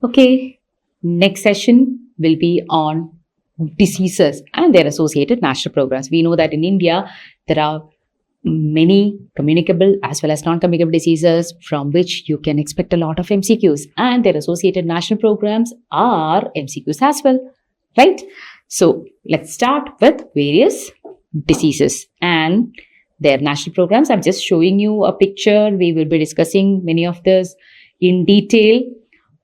Okay, next session will be on diseases and their associated national programs. We know that in India, there are many communicable as well as non-communicable diseases from which you can expect a lot of MCQs, and their associated national programs are MCQs as well, right? So let's start with various diseases and their national programs. I'm just showing you a picture. We will be discussing many of this in detail.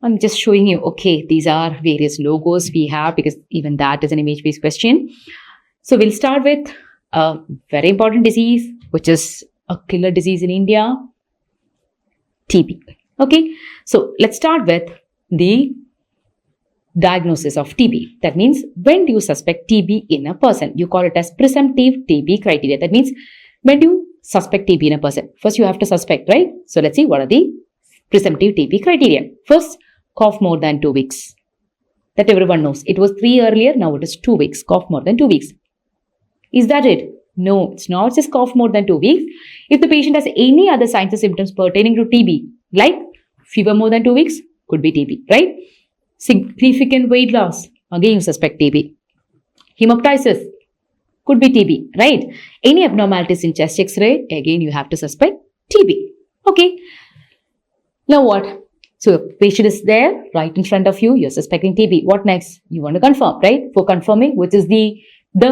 I'm just showing you, okay, these are various logos we have because even that is an image-based question. So we'll start with a very important disease, which is a killer disease in India, TB. Okay, so let's start with the diagnosis of TB. That means, when do you suspect TB in a person? You call it as presumptive TB criteria. That means, when do you suspect TB in a person? First, you have to suspect, right? So let's see what are the presumptive TB criteria. First, cough more than 2 weeks. That everyone knows. It was 3 earlier, now it is 2 weeks. Cough more than 2 weeks. Is that it? No, it's not just cough more than 2 weeks. If the patient has any other signs or symptoms pertaining to TB, like fever more than 2 weeks, could be TB, right? Significant weight loss, again you suspect TB. Hemoptysis, could be TB, right? Any abnormalities in chest X-ray, again you have to suspect TB. Okay. Now what? So patient is there, right in front of you, you're suspecting TB. What next? You want to confirm, right? For confirming, which is the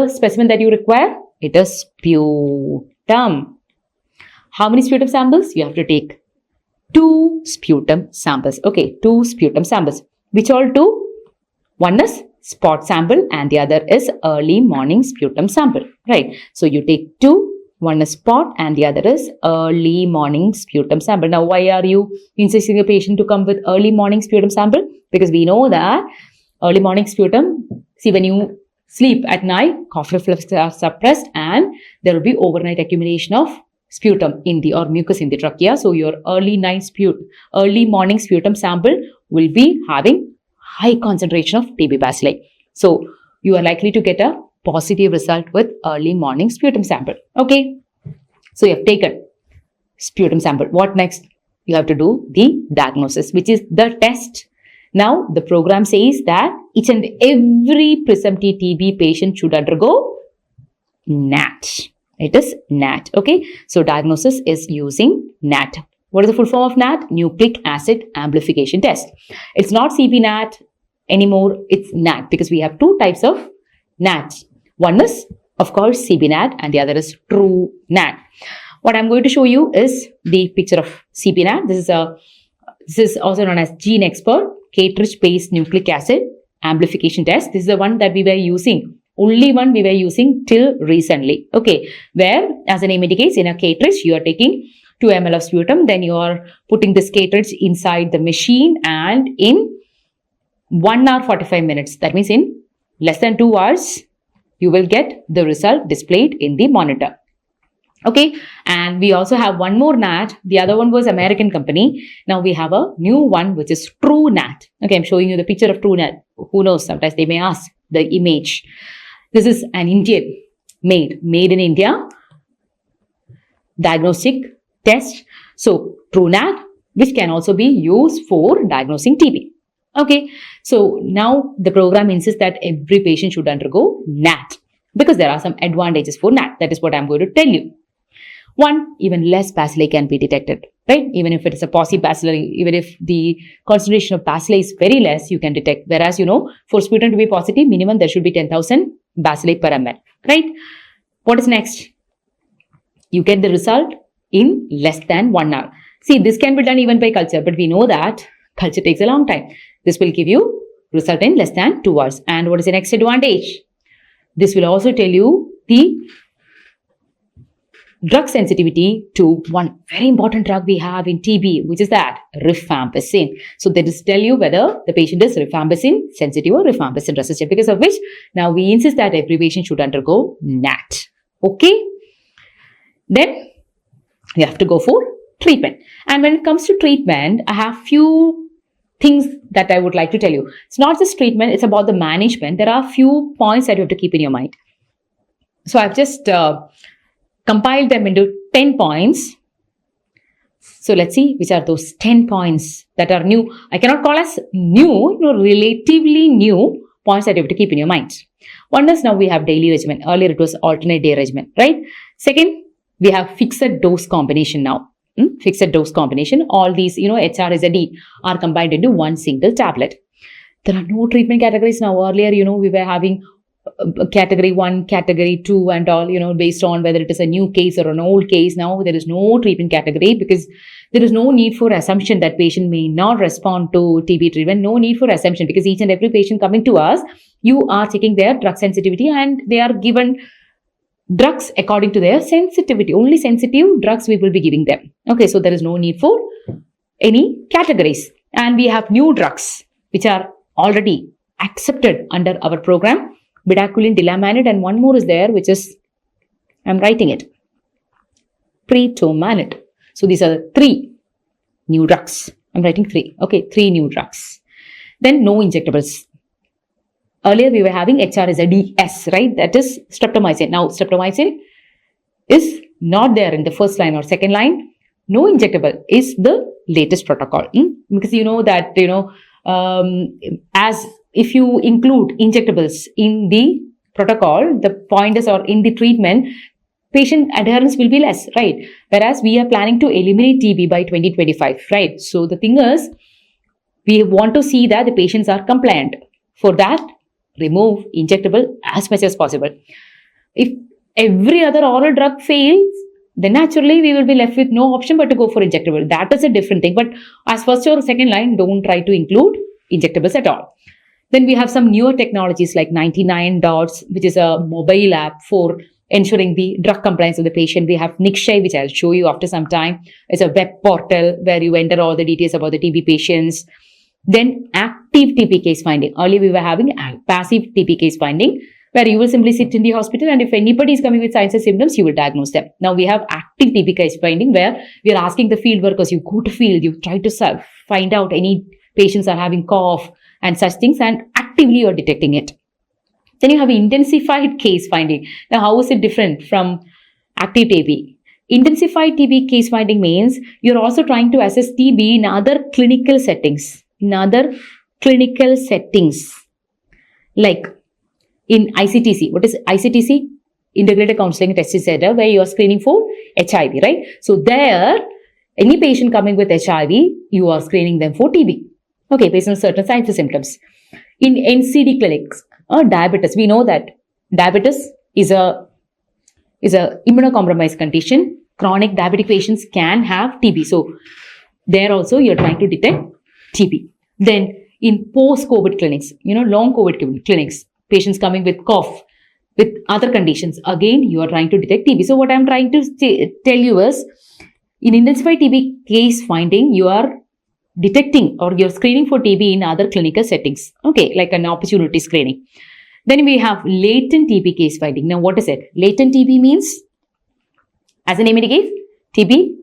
specimen that you require, it is sputum. How many sputum samples? You have to take 2 sputum samples. Okay, 2 sputum samples. Which all 2? One is spot sample and the other is early morning sputum sample, right? So you take 2. One is spot and the other is early morning sputum sample. Now, why are you insisting a patient to come with early morning sputum sample? Because we know that early morning sputum, see, when you sleep at night, cough reflexes are suppressed and there will be overnight accumulation of sputum in the or mucus in the trachea. So your early morning sputum sample will be having high concentration of TB bacilli. So you are likely to get a positive result with early morning sputum sample. Okay. So you have taken sputum sample. What next? You have to do the diagnosis, which is the test. Now, the program says that each and every presumptive TB patient should undergo NAT. It is NAT. Okay. So diagnosis is using NAT. What is the full form of NAT? Nucleic acid amplification test. It's not CP-NAT anymore. It's NAT because we have 2 types of NAT. One is, of course, CB-NAT and the other is true NAT. What I'm going to show you is the picture of CB-NAT. This is also known as Gene Expert cartridge-based nucleic acid amplification test. This is the one that we were using. Only one we were using till recently. Okay. Where, as the name indicates, in a cartridge, you are taking 2 ml of sputum. Then you are putting this cartridge inside the machine and in 1 hour 45 minutes. That means in less than 2 hours, you will get the result displayed in the monitor. Okay. And we also have one more NAT. The other one was American company. Now we have a new one, which is True NAT. Okay. I'm showing you the picture of True NAT. Who knows? Sometimes they may ask the image. This is an Indian made in India diagnostic test. So True NAT, which can also be used for diagnosing TB. Okay, so now the program insists that every patient should undergo NAT because there are some advantages for NAT. That is what I'm going to tell you. One, even less bacilli can be detected, right? Even if it is a positive bacilli, even if the concentration of bacilli is very less, you can detect. Whereas, for sputum to be positive, minimum there should be 10,000 bacilli per ml, right? What is next? You get the result in less than 1 hour. See, this can be done even by culture, but we know that culture takes a long time. This will give you result in less than 2 hours. And what is the next advantage? This will also tell you the drug sensitivity to one very important drug we have in TB, which is that rifampicin. So that is tell you whether the patient is rifampicin sensitive or rifampicin resistant, because of which now we insist that every patient should undergo NAT. Okay. Then you have to go for treatment. And when it comes to treatment, I have few things that I would like to tell you. It's not just treatment, it's about the management. There are a few points that you have to keep in your mind. So I've just compiled them into 10 points. So let's see which are those 10 points that are new. I cannot call as new, relatively new points that you have to keep in your mind. One is now we have daily regimen. Earlier it was alternate day regimen, right? Second, we have fixed dose combination now. Fixed dose combination. All these, HRSD are combined into one single tablet. There are no treatment categories now. Earlier, we were having category 1, category 2 and all, based on whether it is a new case or an old case. Now there is no treatment category because there is no need for assumption that patient may not respond to TB treatment. No need for assumption because each and every patient coming to us, you are checking their drug sensitivity and they are given drugs according to their sensitivity. Only sensitive drugs we will be giving them. Okay, so there is no need for any categories. And we have new drugs which are already accepted under our program. Bedaquiline, dilamanid, and one more is there, which is, I'm writing it, pretomanid. So these are 3 new drugs. I'm writing 3. Okay, 3 new drugs. Then no injectables. Earlier we were having HRSDS, right? That is streptomycin. Now streptomycin is not there in the first line or second line. No injectable is the latest protocol. Because you know that, as if you include injectables in the protocol, the point is, or in the treatment, patient adherence will be less, right? Whereas we are planning to eliminate TB by 2025, right? So the thing is, we want to see that the patients are compliant. For that, remove injectable as much as possible. If every other oral drug fails, then naturally we will be left with no option but to go for injectable. That is a different thing. But as first or second line, don't try to include injectables at all. Then we have some newer technologies like 99 Dots, which is a mobile app for ensuring the drug compliance of the patient. We have Nikshay, which I'll show you after some time. It's a web portal where you enter all the details about the TB patients. Then active TB case finding. Earlier we were having passive TB case finding, where you will simply sit in the hospital and if anybody is coming with signs and symptoms, you will diagnose them. Now we have active TB case finding, where we are asking the field workers, you go to field, you try to find out any patients are having cough and such things, and actively you are detecting it. Then you have intensified case finding. Now how is it different from active TB? Intensified TB case finding means you're also trying to assess TB in other clinical settings. Like in ICTC. What is ICTC? Integrated Counseling and Testing Center, where you are screening for HIV, right? So there, any patient coming with HIV, you are screening them for TB. Okay, based on certain signs and symptoms. In NCD clinics, diabetes, we know that diabetes is a immunocompromised condition. Chronic diabetic patients can have TB. So there also you're trying to detect TB. Then in post-COVID clinics, long COVID clinics, patients coming with cough, with other conditions, again, you are trying to detect TB. So what I'm trying to tell you is, in intensified TB case finding, you are detecting or you're screening for TB in other clinical settings. Okay, like an opportunity screening. Then we have latent TB case finding. Now what is it? Latent TB means, as the name indicates, TB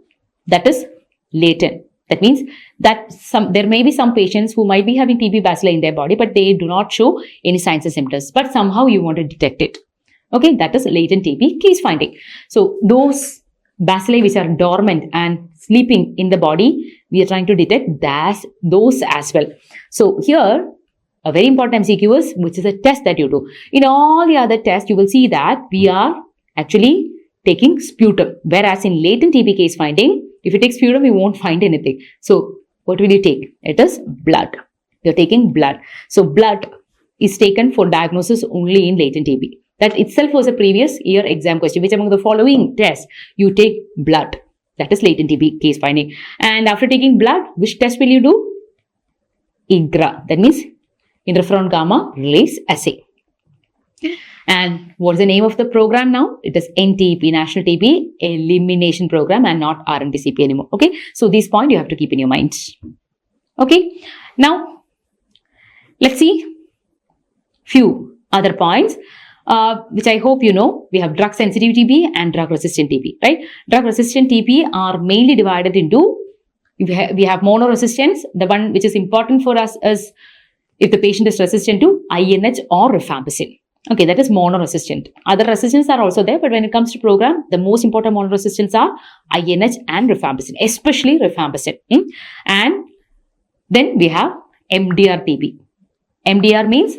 that is latent. That means that there may be some patients who might be having TB bacilli in their body, but they do not show any signs and symptoms. But somehow you want to detect it. Okay, that is latent TB case finding. So those bacilli which are dormant and sleeping in the body, we are trying to detect those as well. So here, a very important MCQ is, which is a test that you do. In all the other tests, you will see that we are actually taking sputum. Whereas in latent TB case finding, if you take sputum, you won't find anything. So what will you take? It is blood. You're taking blood. So blood is taken for diagnosis only in latent TB. That itself was a previous year exam question. Which among the following tests you take blood? That is latent TB case finding. And after taking blood, which test will you do? IGRA. That means interferon gamma release assay. And what's the name of the program now? It is NTEP, National TB Elimination Program, and not RMTCP anymore. Okay. So these points you have to keep in your mind. Okay. Now, let's see few other points. Which I hope you know. We have drug-sensitive TB and drug-resistant TB, right? Drug-resistant TB are mainly divided into, we have monoresistance. The one which is important for us is if the patient is resistant to INH or rifampicin. Okay, that is monoresistant. Other resistance are also there, but when it comes to program, the most important monoresistance are INH and rifampicin, especially rifampicin. And then we have MDR-TB. MDR means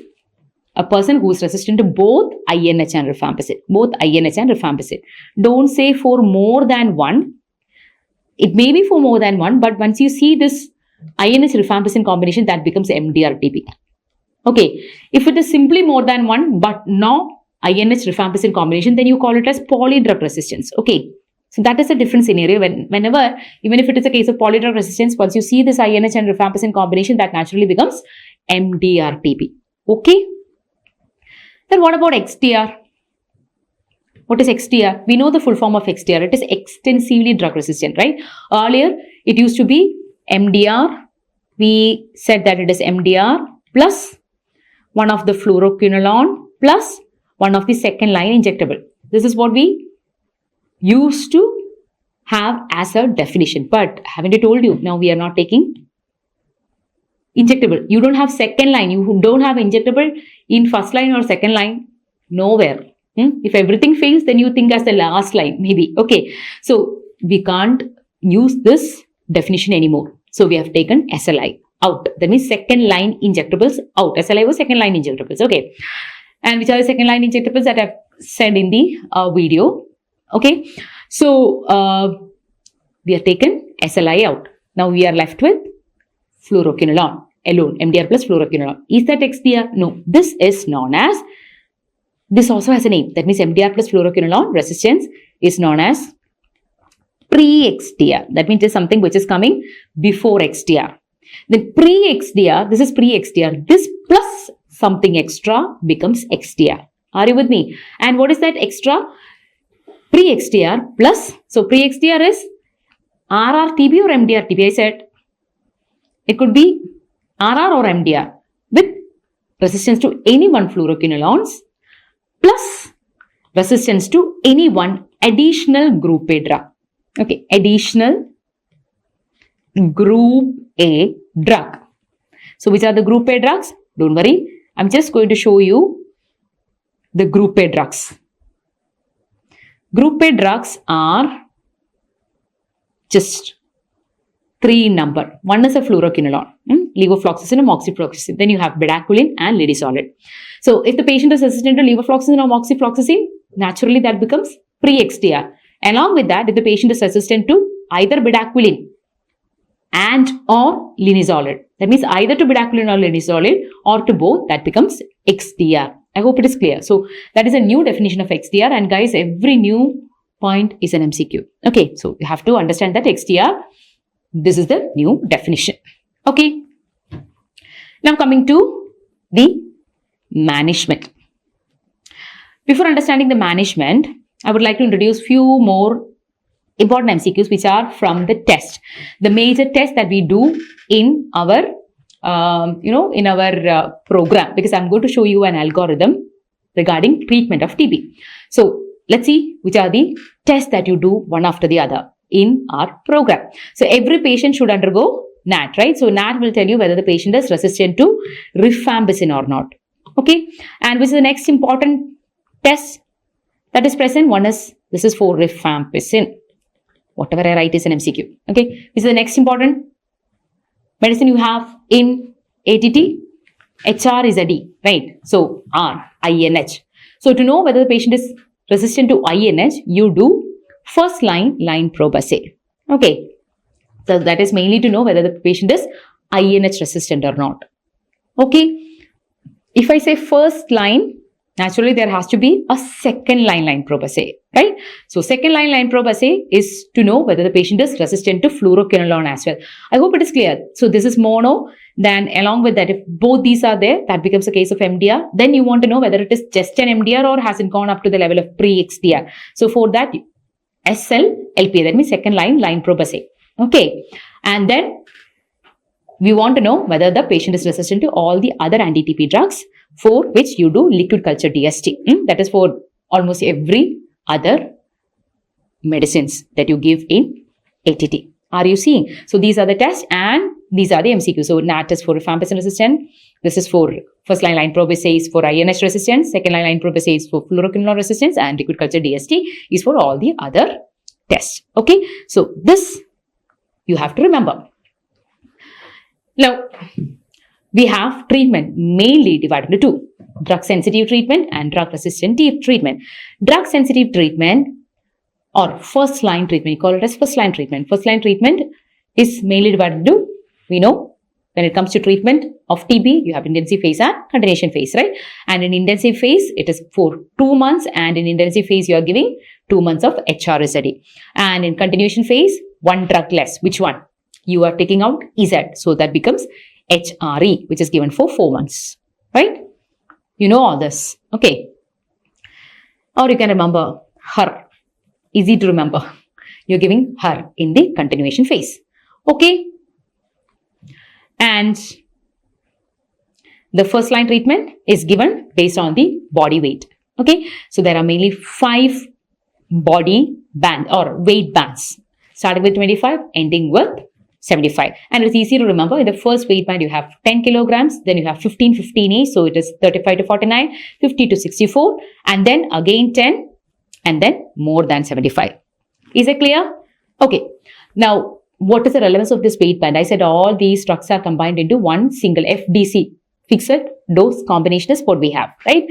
a person who is resistant to both INH and rifampicin. Both INH and rifampicin. Don't say for more than one. It may be for more than one, but once you see this INH rifampicin combination, that becomes MDR-TB. Okay, if it is simply more than one, but no INH rifampicin combination, then you call it as polydrug resistance. Okay, so that is a different scenario. Whenever, even if it is a case of polydrug resistance, once you see this INH and rifampicin combination, that naturally becomes MDR-TB. Okay, then what about XDR? What is XDR? We know the full form of XDR. It is extensively drug resistant, right? Earlier, it used to be MDR. We said that it is MDR plus one of the fluoroquinolone plus one of the second line injectable. This is what we used to have as a definition. But haven't I told you, now we are not taking injectable. You don't have second line. You don't have injectable in first line or second line. Nowhere. If everything fails, then you think as the last line, maybe. Okay. So we can't use this definition anymore. So we have taken SLI out. That means second line injectables out. SLI was second line injectables. Okay. And which are the second line injectables that I've said in the video. Okay. So we have taken SLI out. Now we are left with fluoroquinolone alone. MDR plus fluoroquinolone. Is that XDR? No. This is known as, this also has a name. That means MDR plus fluoroquinolone resistance is known as pre-XDR. That means it is something which is coming before XDR. Then pre-XDR, this is pre-XDR. This plus something extra becomes XDR. Are you with me? And what is that extra? Pre-XDR plus, so pre-XDR is RR-TB or MDR-TB. I said it could be RR or MDR with resistance to any one fluoroquinolones plus resistance to any one additional group A drug. Okay, additional group A drug. So which are the group A drugs? Don't worry, I'm just going to show you the group A drugs. Group A drugs are just 3 in number. One is a fluoroquinolone, levofloxacin or moxifloxacin. Then you have bedaquiline and lidisolid. So if the patient is resistant to levofloxacin or moxifloxacin, naturally that becomes pre-XDR. Along with that, if the patient is resistant to either bedaquiline and or linezolid, that means either to bedaquiline or linezolid or to both, that becomes XDR. I hope it is clear. So that is a new definition of XDR, and guys, every new point is an MCQ. Okay, so you have to understand that XDR, this is the new definition. Okay. Now coming to the management. Before understanding the management, I would like to introduce few more important MCQs which are from the test. The major test that we do in our program, because I'm going to show you an algorithm regarding treatment of TB. So let's see which are the tests that you do one after the other in our program. So every patient should undergo NAT, right? So NAT will tell you whether the patient is resistant to rifampicin or not. Okay. And which is the next important test that is present? One is, this is for rifampicin. Whatever I write is an MCQ. Okay. This is the next important medicine you have in ATT. HR is a D, right? So R, INH. So to know whether the patient is resistant to INH, you do first line probe assay. Okay. So that is mainly to know whether the patient is INH resistant or not. Okay. If I say first line, naturally there has to be a second line probe assay, right? So second line probe assay is to know whether the patient is resistant to fluoroquinolone as well. I hope it is clear. So this is mono. Then along with that, if both these are there, that becomes a case of MDR. Then you want to know whether it is just an MDR or has it gone up to the level of pre-XDR. So for that, SL-LPA, that means second line probe assay. Okay. And then we want to know whether the patient is resistant to all the other anti-TB drugs, for which you do liquid culture DST. That is for almost every other medicines that you give in ATT. Are you seeing? So these are the tests, and these are the MCQs. So NAT is for rifampicin resistant. This is for first line proboscis for INH resistance. Second line proboscis for fluoroquinolone resistance, and liquid culture DST is for all the other tests. Okay. So this you have to remember. Now, we have treatment mainly divided into two: drug-sensitive treatment and drug-resistant treatment. Drug-sensitive treatment or first-line treatment, you call it as first-line treatment. First-line treatment is mainly divided into, we know, when it comes to treatment of TB, you have intensive phase and continuation phase, right? And in intensive phase, it is for 2 months, and in intensive phase, you are giving 2 months of HRSD. And in continuation phase, one drug less. Which one? You are taking out EZ, so that becomes HRE, which is given for 4 months, right? You know all this, okay? Or you can remember HER, easy to remember. You're giving HER in the continuation phase, okay? And the first line treatment is given based on the body weight, okay? So there are mainly 5 body band or weight bands, starting with 25, ending with 75. And it's easy to remember. In the first weight band, you have 10 kilograms, then you have 15A, so it is 35 to 49, 50 to 64, and then again 10, and then more than 75. Is it clear? Okay. Now, what is the relevance of this weight band? I said all these drugs are combined into one single FDC, fixed dose combination is what we have, right?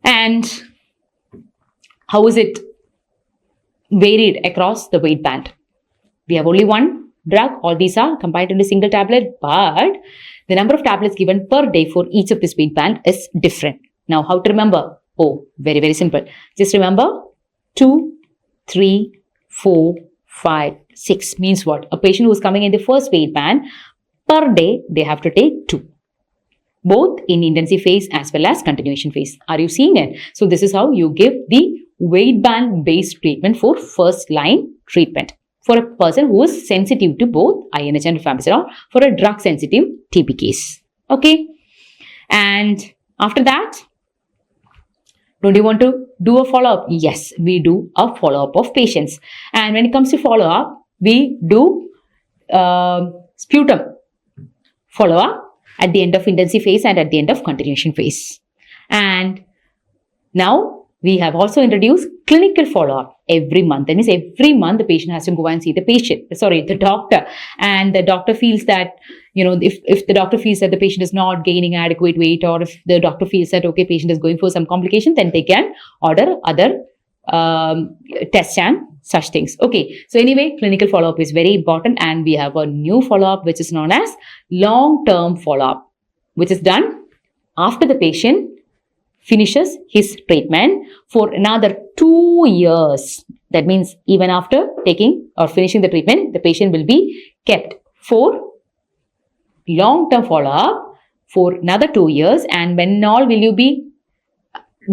And how is it varied across the weight band? We have only one drug. All these are combined into a single tablet, but the number of tablets given per day for each of this weight band is different. Now, how to remember? Oh, very, very simple. Just remember 2, 3, 4, 5, 6 means what? A patient who is coming in the first weight band, per day, they have to take 2. Both in intensive phase as well as continuation phase. Are you seeing it? So this is how you give the weight band based treatment for first line treatment for a person who is sensitive to both INH and rifampicin, or for a drug sensitive TB case. Okay. And after that, don't you want to do a follow-up? Yes, we do a follow-up of patients. And when it comes to follow-up, we do sputum follow-up at the end of intensive phase and at the end of continuation phase. And now we have also introduced clinical follow-up every month. That means every month the patient has to go and see the doctor. And the doctor feels that, if the doctor feels that the patient is not gaining adequate weight, or if the doctor feels that, okay, patient is going for some complication, then they can order other tests and such things. Okay. So anyway, clinical follow-up is very important, and we have a new follow-up which is known as long-term follow-up, which is done after the patient finishes his treatment for another 2 years. That means even after taking or finishing the treatment, the patient will be kept for long-term follow-up for another 2 years. And when all will you be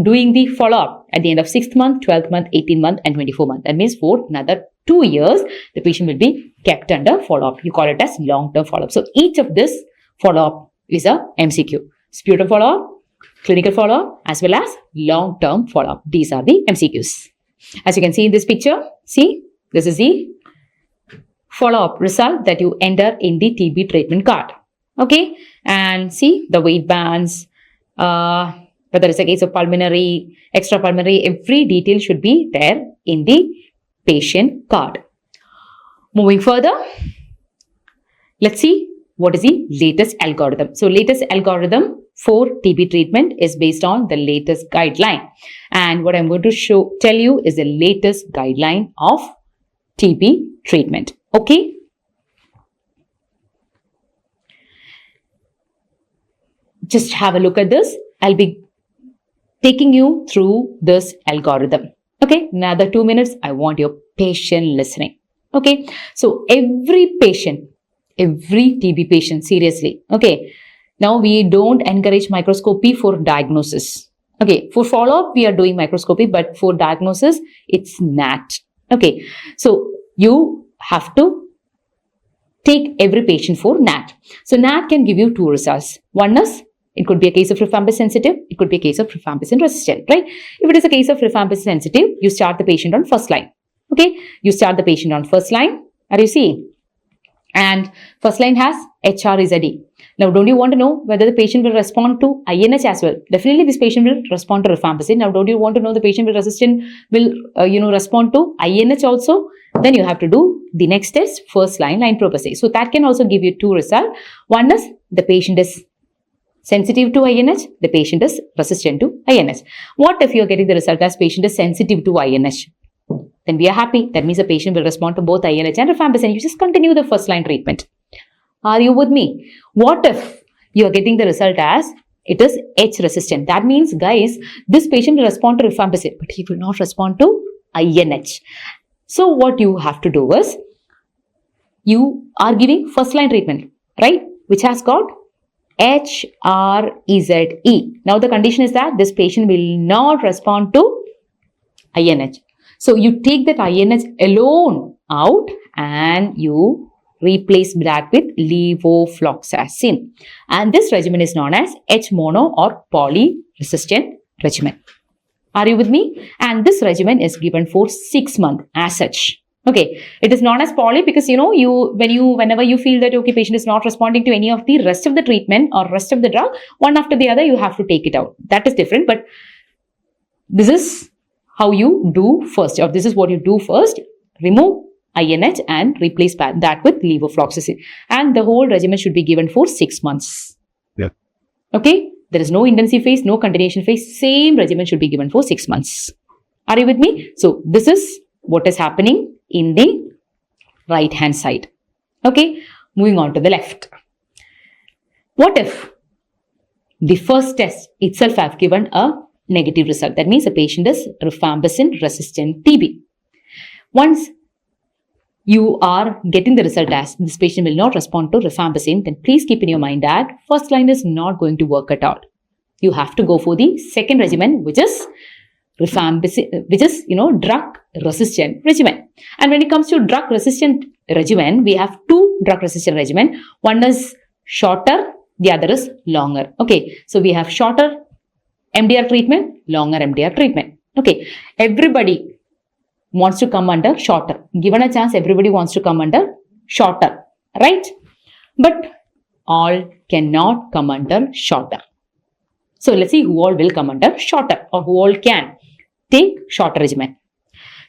doing the follow-up? At the end of 6th month, 12th month, 18th month, and 24th month. That means for another 2 years, the patient will be kept under follow-up. You call it as long-term follow-up. So each of this follow-up is a MCQ. Sputum follow-up, clinical follow-up, as well as long-term follow-up. These are the MCQs. As you can see in this picture, see, this is the follow-up result that you enter in the TB treatment card. Okay, and see the weight bands, whether it's a case of pulmonary, extrapulmonary, every detail should be there in the patient card. Moving further, let's see what is the latest algorithm. So latest algorithm for TB treatment is based on the latest guideline. And what I'm going to tell you is the latest guideline of TB treatment. Okay. Just have a look at this. I'll be taking you through this algorithm. Okay. Another 2 minutes. I want your patient listening. Okay. So every patient, every TB patient, seriously. Okay. Now we don't encourage microscopy for diagnosis. Okay. For follow-up, we are doing microscopy, but for diagnosis, it's NAT. Okay. So you have to take every patient for NAT. So NAT can give you 2 results. One is, it could be a case of rifampicin sensitive. It could be a case of rifampicin resistant, right? If it is a case of rifampicin sensitive, you start the patient on first line. Okay. You start the patient on first line. Are you seeing? And first line has HRZE. Now, don't you want to know whether the patient will respond to INH as well? Definitely, this patient will respond to rifampicin. Now, don't you want to know the patient will respond to INH also? Then you have to do the next test, first line propensity. So that can also give you two results. One is the patient is sensitive to INH, the patient is resistant to INH. What if you are getting the result as patient is sensitive to INH? Then we are happy. That means the patient will respond to both INH and rifampicin. You just continue the first line treatment. Are you with me? What if you are getting the result as it is H resistant? That means, guys, this patient will respond to rifampicin, but he will not respond to INH. So what you have to do is, you are giving first line treatment, right? Which has got HREZE. Now the condition is that this patient will not respond to INH. So you take that INH alone out and you replace that with levofloxacin. And this regimen is known as H-mono or poly-resistant regimen. Are you with me? And this regimen is given for 6 months as such. Okay, it is known as poly because whenever you feel that okay, patient is not responding to any of the rest of the treatment or rest of the drug, one after the other, you have to take it out. That is different, but this is how you do first, or this is what you do first. Remove INH and replace that with levofloxacin. And the whole regimen should be given for 6 months. Yeah. Okay, there is no intensive phase, no continuation phase. Same regimen should be given for 6 months. Are you with me? So this is what is happening in the right hand side. Okay, moving on to the left. What if the first test itself have given a negative result? That means the patient is rifampicin resistant TB. Once you are getting the result as this patient will not respond to rifampicin, then please keep in your mind that first line is not going to work at all. You have to go for the second regimen, which is rifampicin, which is drug resistant regimen. And when it comes to drug resistant regimen, we have two drug resistant regimen. One is shorter, the other is longer. Okay, so we have shorter MDR treatment, longer MDR treatment. Okay, everybody wants to come under shorter. Given a chance, everybody wants to come under shorter, right? But all cannot come under shorter. So let's see who all will come under shorter or who all can take shorter regimen.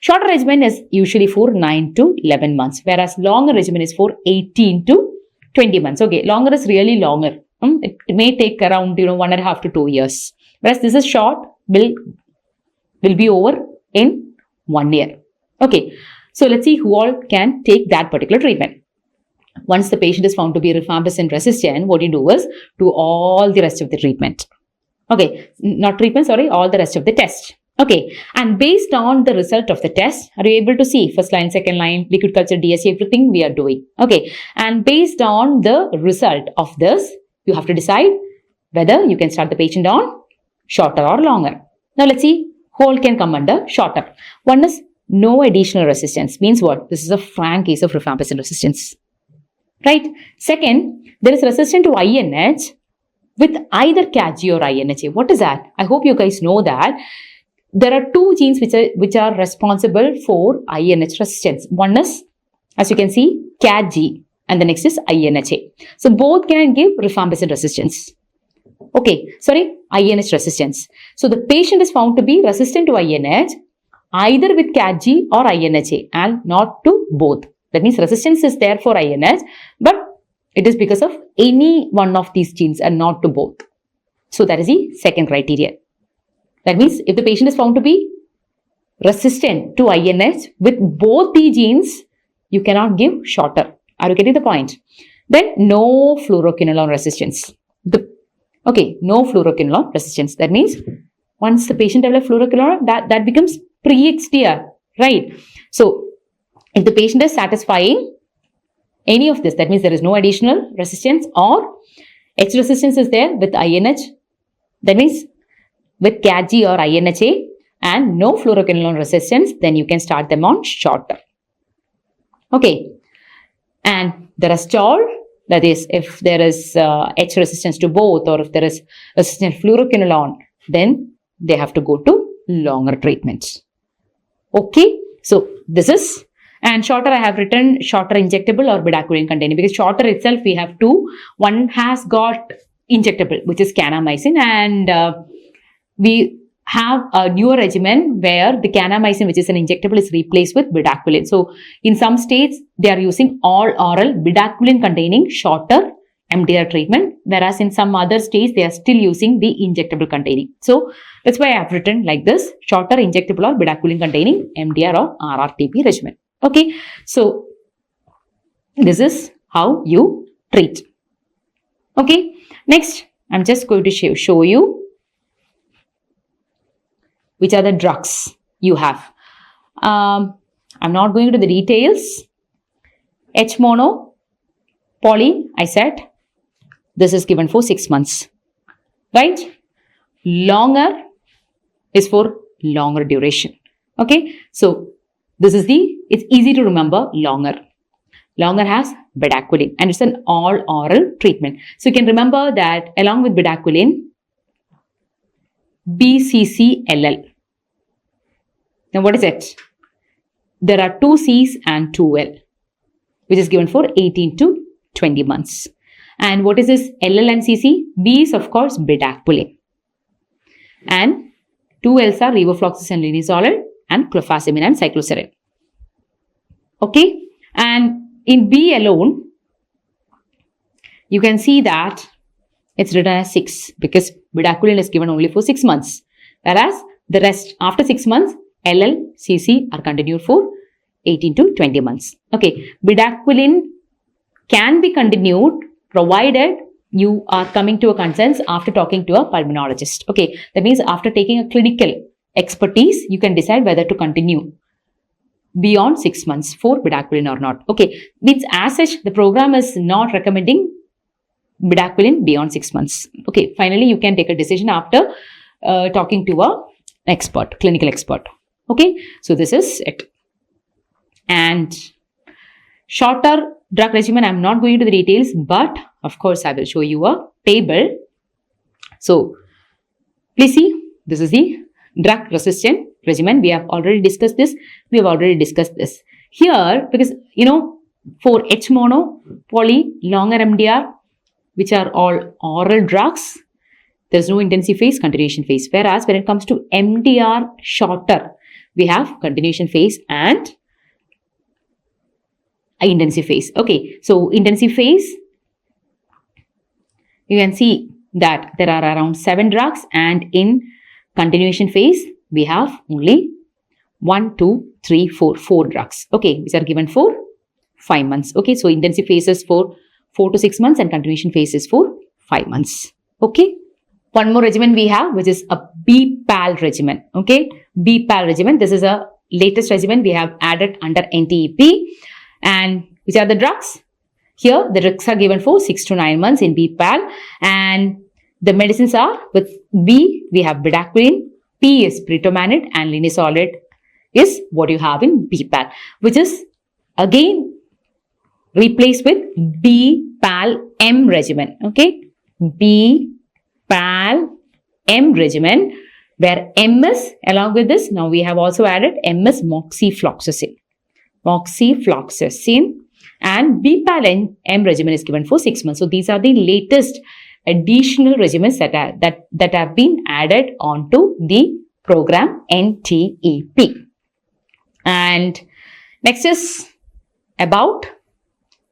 Shorter regimen is usually for 9 to 11 months, whereas longer regimen is for 18 to 20 months. Okay, longer is really longer. It may take around 1.5 to 2 years. Whereas this is short, will be over in 1 year. Okay, so let's see who all can take that particular treatment. Once the patient is found to be rifampicin resistant, what you do is do all the rest of the treatment. Okay, not treatment, sorry, all the rest of the test. Okay, and based on the result of the test, are you able to see first line, second line, liquid culture, DSC, everything we are doing? Okay, and based on the result of this, you have to decide whether you can start the patient on shorter or longer. Now let's see who all can come under shorter. One is no additional resistance. Means what? This is a frank case of rifampicin resistance. Right? Second, there is resistance to INH with either CAG or INHA. What is that? I hope you guys know that. There are two genes which are responsible for INH resistance. One is, as you can see, CAG and the next is INHA. So both can give rifampicin resistance. Okay, sorry, INH resistance. So the patient is found to be resistant to INH either with CAG or INHA and not to both. That means resistance is there for INH, but it is because of any one of these genes and not to both. So that is the second criteria. That means if the patient is found to be resistant to INH with both the genes, you cannot give shorter. Are you getting the point? Then no fluoroquinolone resistance. No fluoroquinolone resistance. That means once the patient develops fluoroquinolone, that becomes pre-XDR, right? So if the patient is satisfying any of this, that means there is no additional resistance or H resistance is there with INH, that means with CAG or INHA and no fluoroquinolone resistance, then you can start them on shorter. Okay, and the rest all, that is, if there is H resistance to both or if there is resistant fluoroquinolone, then they have to go to longer treatments. Okay, so this is And shorter, I have written shorter injectable or bedaquiline containing, because shorter itself we have two. One has got injectable, which is kanamycin, and we have a newer regimen where the kanamycin, which is an injectable, is replaced with bedaquiline. So in some states, they are using all oral bedaquiline containing shorter MDR treatment, whereas in some other states, they are still using the injectable containing. So that's why I have written like this: shorter injectable or bedaquiline containing MDR or RR-TB regimen. Okay, so this is how you treat. Okay, next, I'm just going to show you which are the drugs you have. I'm not going into the details. H-mono, poly, I said, this is given for 6 months, right? Longer is for longer duration. Okay, so this is it's easy to remember, longer. Longer has bedaquiline, and it's an all oral treatment. So you can remember that along with bedaquiline, BCCLL. Now what is it? There are 2 C's and 2 L, which is given for 18 to 20 months. And what is this LL and CC? B is of course bedaquiline. And 2 L's are levofloxacin, linezolid, and clofazimine and cycloserine. Okay. And in B alone, you can see that it's written as 6 because bedaquiline is given only for 6 months. Whereas the rest after 6 months, LL, CC are continued for 18 to 20 months. Okay. Bedaquiline can be continued provided you are coming to a consensus after talking to a pulmonologist. Okay. That means after taking a clinical expertise, you can decide whether to continue beyond 6 months for bedaquiline or not. Okay. Means as such, the program is not recommending bedaquiline beyond 6 months. Okay. Finally, you can take a decision after talking to a expert, clinical expert. Okay. So this is it. And shorter drug regimen, I'm not going into the details, but of course, I will show you a table. So please see, this is the drug resistant regimen. We have already discussed this. Here, because, for H-mono, poly, longer MDR, which are all oral drugs, there's no intensive phase, continuation phase. Whereas when it comes to MDR shorter, we have continuation phase and intensive phase. Okay, so intensive phase, you can see that there are around 7 drugs, and in continuation phase, we have only 4 drugs. Okay, which are given for 5 months. Okay, so intensive phase is for 4 to 6 months and continuation phase is for 5 months. Okay, one more regimen we have, which is a BPAL regimen. Okay, BPAL regimen. This is a latest regimen we have added under NTEP. And which are the drugs? Here, the drugs are given for 6 to 9 months in BPAL. And the medicines are, with B, we have bedaquiline, P is pretomanid, and linezolid is what you have in BPAL, which is again replaced with BPAL-M regimen. Okay, BPAL-M regimen, where M is, along with this, now we have also added M is moxifloxacin. And BPAL-M regimen is given for 6 months. So these are the latest additional regimens that have been added onto the program NTEP. And next is about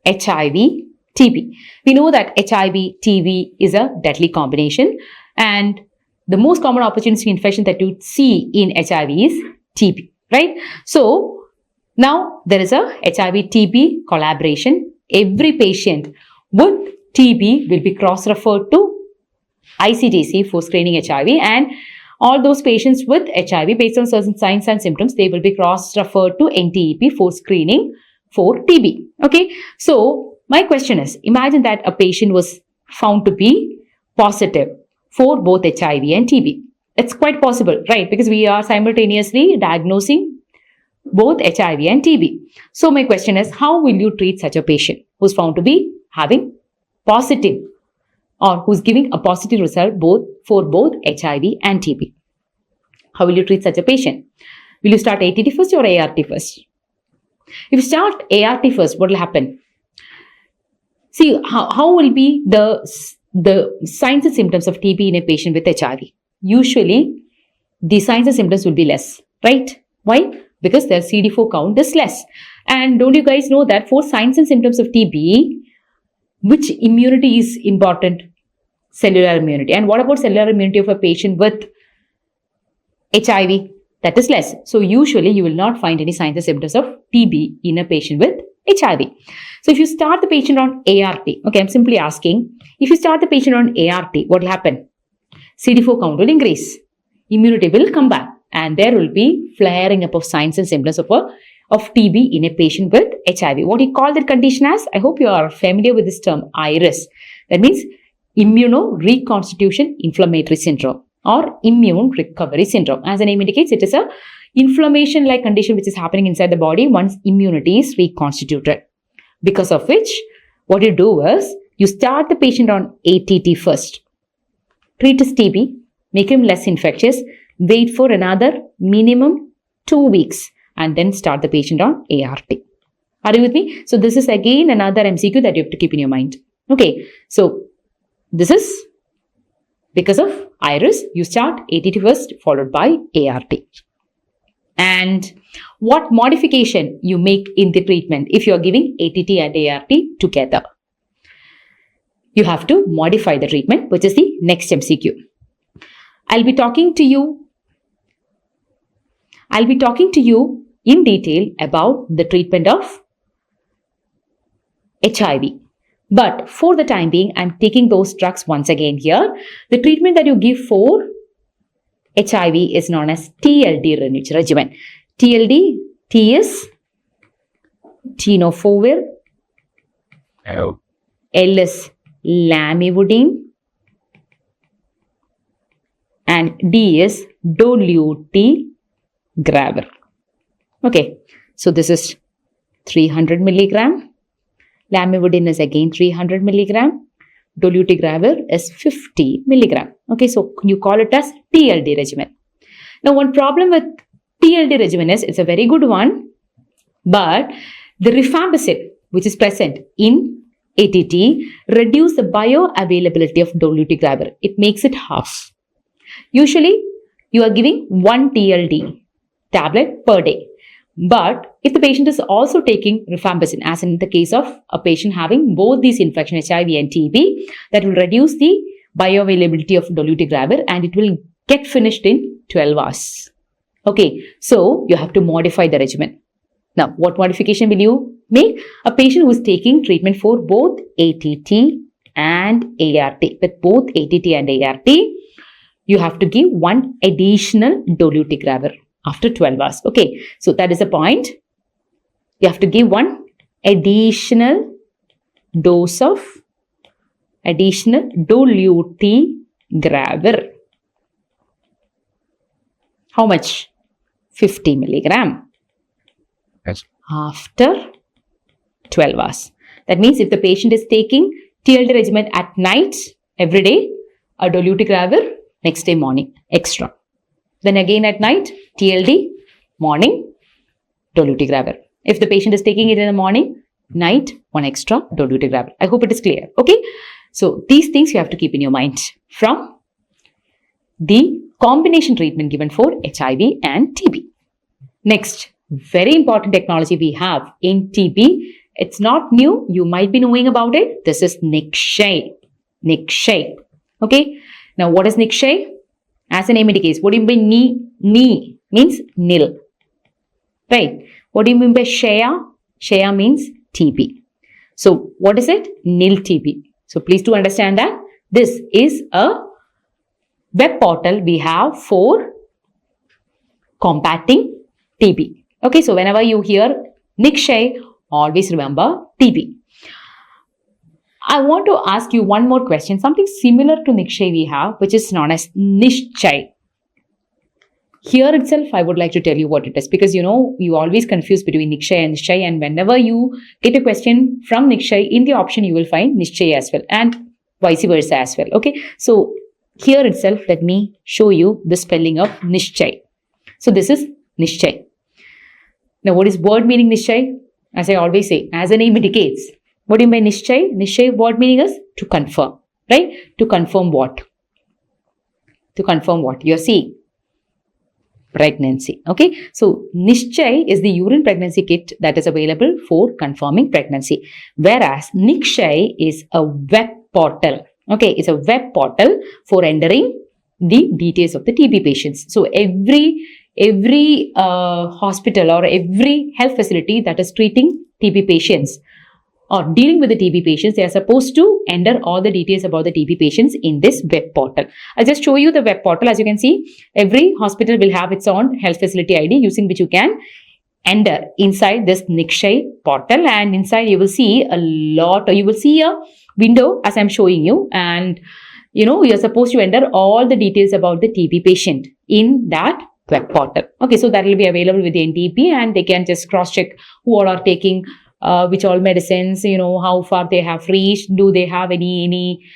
HIV-TB. We know that HIV-TB is a deadly combination, and the most common opportunistic infection that you see in HIV is TB, right? So now there is a HIV-TB collaboration. Every patient with TB will be cross-referred to ICTC for screening HIV, and all those patients with HIV, based on certain signs and symptoms, they will be cross-referred to NTEP for screening for TB. Okay, so my question is, imagine that a patient was found to be positive for both HIV and TB. It's quite possible, right? Because we are simultaneously diagnosing both HIV and TB. So my question is, how will you treat such a patient who's found to be having positive or who's giving a positive result for both HIV and TB? How will you treat such a patient? Will you start ATT first or ART first? If you start ART first, what will happen? See, how will be the signs and symptoms of TB in a patient with HIV? Usually, the signs and symptoms will be less, right? Why? Because their CD4 count is less. And don't you guys know that for signs and symptoms of TB, which immunity is important? Cellular immunity. And what about cellular immunity of a patient with HIV? That is less. So usually you will not find any signs and symptoms of TB in a patient with HIV. So if you start the patient on ART, okay, I'm simply asking, if you start the patient on ART, what will happen? CD4 count will increase. Immunity will come back. And there will be flaring up of signs and symptoms of TB in a patient with HIV. What do you call that condition as? I hope you are familiar with this term, IRIS. That means immunoreconstitution inflammatory syndrome or immune recovery syndrome. As the name indicates, it is a inflammation-like condition which is happening inside the body once immunity is reconstituted. Because of which, what you do is, you start the patient on ATT first. Treat his TB, make him less infectious, wait for another minimum 2 weeks and then start the patient on ART. Are you with me? So this is again another MCQ that you have to keep in your mind. Okay, so this is because of IRIS, you start ATT first followed by ART. And what modification you make in the treatment if you are giving ATT and ART together? You have to modify the treatment, which is the next MCQ. I'll be talking to you in detail about the treatment of HIV. But for the time being, I'm taking those drugs once again here. The treatment that you give for HIV is known as TLD regimen. TLD, T is tenofovir, L is lamivudine, and D is dolutegravir. Okay, so this is 300 milligram. Lamivudine is again 300 milligram. Dolutegravir is 50 milligram. Okay, so you call it as TLD regimen. Now, one problem with TLD regimen is it's a very good one, but the rifampicin, which is present in ATT, reduce the bioavailability of dolutegravir. It makes it half. Usually, you are giving 1 TLD tablet per day. But if the patient is also taking rifampicin, as in the case of a patient having both these infections, HIV and TB, that will reduce the bioavailability of dolutegravir and it will get finished in 12 hours. Okay, so you have to modify the regimen. Now, what modification will you make? A patient who is taking treatment for both ATT and ART. With both ATT and ART, you have to give 1 additional dolutegravir after 12 hours. Okay, so that is the point. You have to give 1 additional dose of additional dolutegravir. How much? 50 milligram. Yes. After 12 hours. That means if the patient is taking TLD regimen at night, every day, a dolutegravir, next day morning, extra. Then again at night, TLD, morning, dolutegravir. If the patient is taking it in the morning, night, 1 extra dolutegravir. I hope it is clear. Okay. So these things you have to keep in your mind from the combination treatment given for HIV and TB. Next, very important technology we have in TB. It's not new. You might be knowing about it. This is Nikshay. Nikshay. Okay. Now, what is Nikshay? As the name indicates, what do you mean by ni? Means nil. Right. What do you mean by Shaya? Shaya means TB. So, what is it? Nil TB. So, please do understand that this is a web portal we have for combating TB. Okay, so whenever you hear Nikshay, always remember TB. I want to ask you one more question, something similar to Nikshay we have, which is known as Nikshay. Here itself, I would like to tell you what it is, because you always confuse between Nikshay and Nikshay, and whenever you get a question from Nikshay, in the option you will find Nikshay as well, and vice versa as well. Okay, so here itself, let me show you the spelling of Nikshay. So this is Nikshay. Now, what is word meaning Nikshay? As I always say, as the name indicates, what do you mean Nikshay? Nikshay word meaning is to confirm, right? To confirm what? To confirm what? You're seeing pregnancy. Okay, so Nikshay is the urine pregnancy kit that is available for confirming pregnancy, whereas Nikshay is a web portal. Okay, it's a web portal for entering the details of the TB patients. So every hospital or every health facility that is treating TB patients or dealing with the TB patients, they are supposed to enter all the details about the TB patients in this web portal. I'll just show you the web portal. As you can see, every hospital will have its own health facility ID using which you can enter inside this Nikshay portal, and inside you will see you will see a window as I'm showing you, and you're supposed to enter all the details about the TB patient in that web portal. Okay, so that will be available with the NTEP, and they can just cross-check who all are taking which all medicines, how far they have reached, do they have any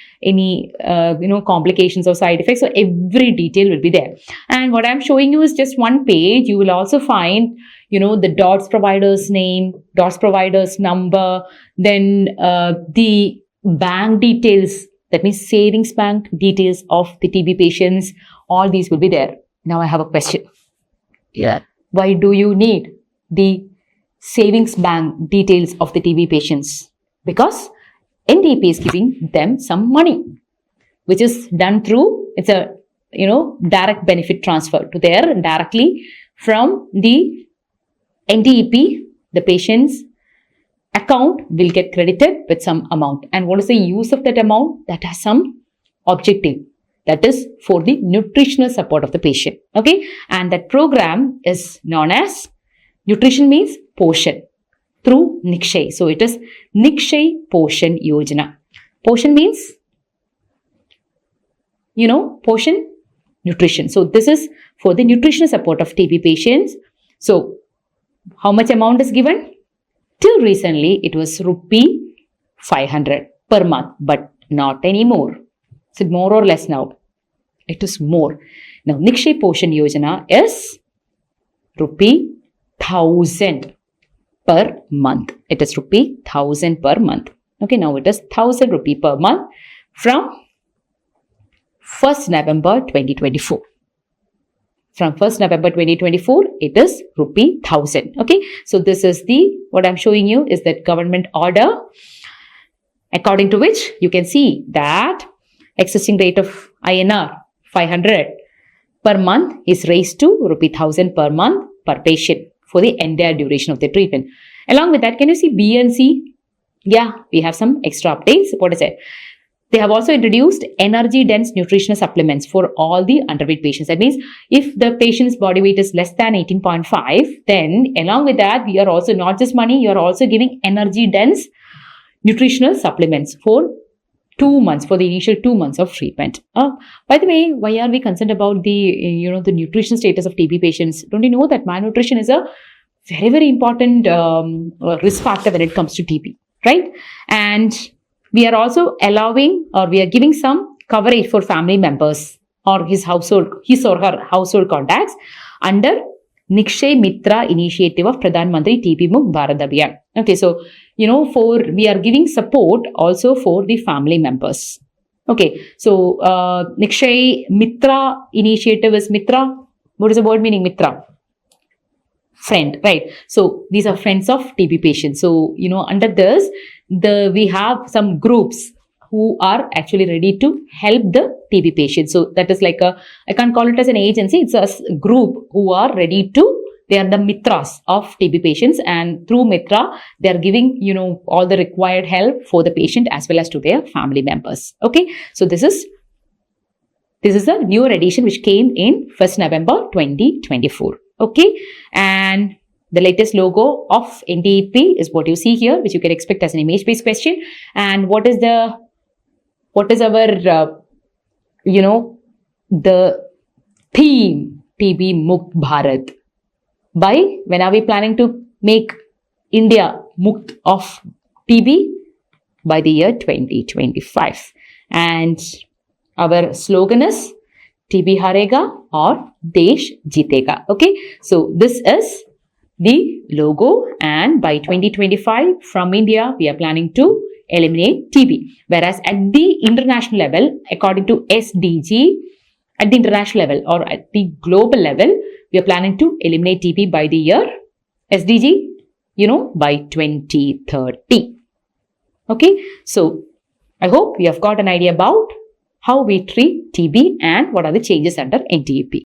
complications or side effects. So every detail will be there. And what I'm showing you is just one page. You will also find, the DOTS provider's name, DOTS provider's number, then the bank details, that means savings bank details of the TB patients. All these will be there. Now I have a question. Yeah. Why do you need the savings bank details of the TB patients? Because NTEP is giving them some money, which is done through, it's a, direct benefit transfer to there directly from the NTEP, the patient's account will get credited with some amount. And what is the use of that amount? That has some objective. That is for the nutritional support of the patient. Okay. And that program is known as, nutrition means portion, through Nikshay. So it is Nikshay Portion Yojana. Portion means, portion, nutrition. So this is for the nutritional support of TB patients. So how much amount is given? Till recently, it was rupee 500 per month, but not anymore. Is it more or less now? It is more. Now, Nikshay Portion Yojana is rupee 1,000 per month. It is rupee 1,000 per month. Okay, now it is 1,000 rupee per month from 1st November 2024. From 1st November 2024, it is rupee 1,000. Okay, so this is what I'm showing you is that government order, according to which you can see that existing rate of INR 500 per month is raised to rupee 1,000 per month per patient for the entire duration of the treatment. Along with that, can you see B and C? Yeah, we have some extra updates. What is it? They have also introduced energy-dense nutritional supplements for all the underweight patients. That means if the patient's body weight is less than 18.5, then along with that, we are also not just money, you are also giving energy-dense nutritional supplements for 2 months, for the initial 2 months of treatment. By the way, why are we concerned about the, the nutrition status of TB patients? Don't you know that malnutrition is a very, very important risk factor when it comes to TB, right? And we are also allowing, or we are giving some coverage for family members or his or her household contacts under Nikshay Mitra initiative of Pradhan Mantri TB Mukt Bharat Abhiyan. Okay, so, we are giving support also for the family members. Okay, so Nikshay Mitra initiative is Mitra. What is the word meaning Mitra? Friend, right? So these are friends of TB patients. So, under this, we have some groups who are actually ready to help the TB patients. So that is like I can't call it as an agency, it's a group who are ready to, they are the Mitras of TB patients, and through Mitra, they are giving, all the required help for the patient as well as to their family members. Okay, so this is a newer edition which came in 1st November 2024. Okay, and the latest logo of NTEP is what you see here, which you can expect as an image-based question. And what is our, the theme TB Mukt Bharat? By when are we planning to make India Mukt of TB? By the year 2025. And our slogan is TB Harega or Desh Jitega. Okay, so this is the logo, and by 2025 from India we are planning to eliminate TB. Whereas at the international level, according to SDG, at the international level or at the global level, we are planning to eliminate TB by the year SDG, by 2030. Okay, so I hope we have got an idea about how we treat TB and what are the changes under NTEP.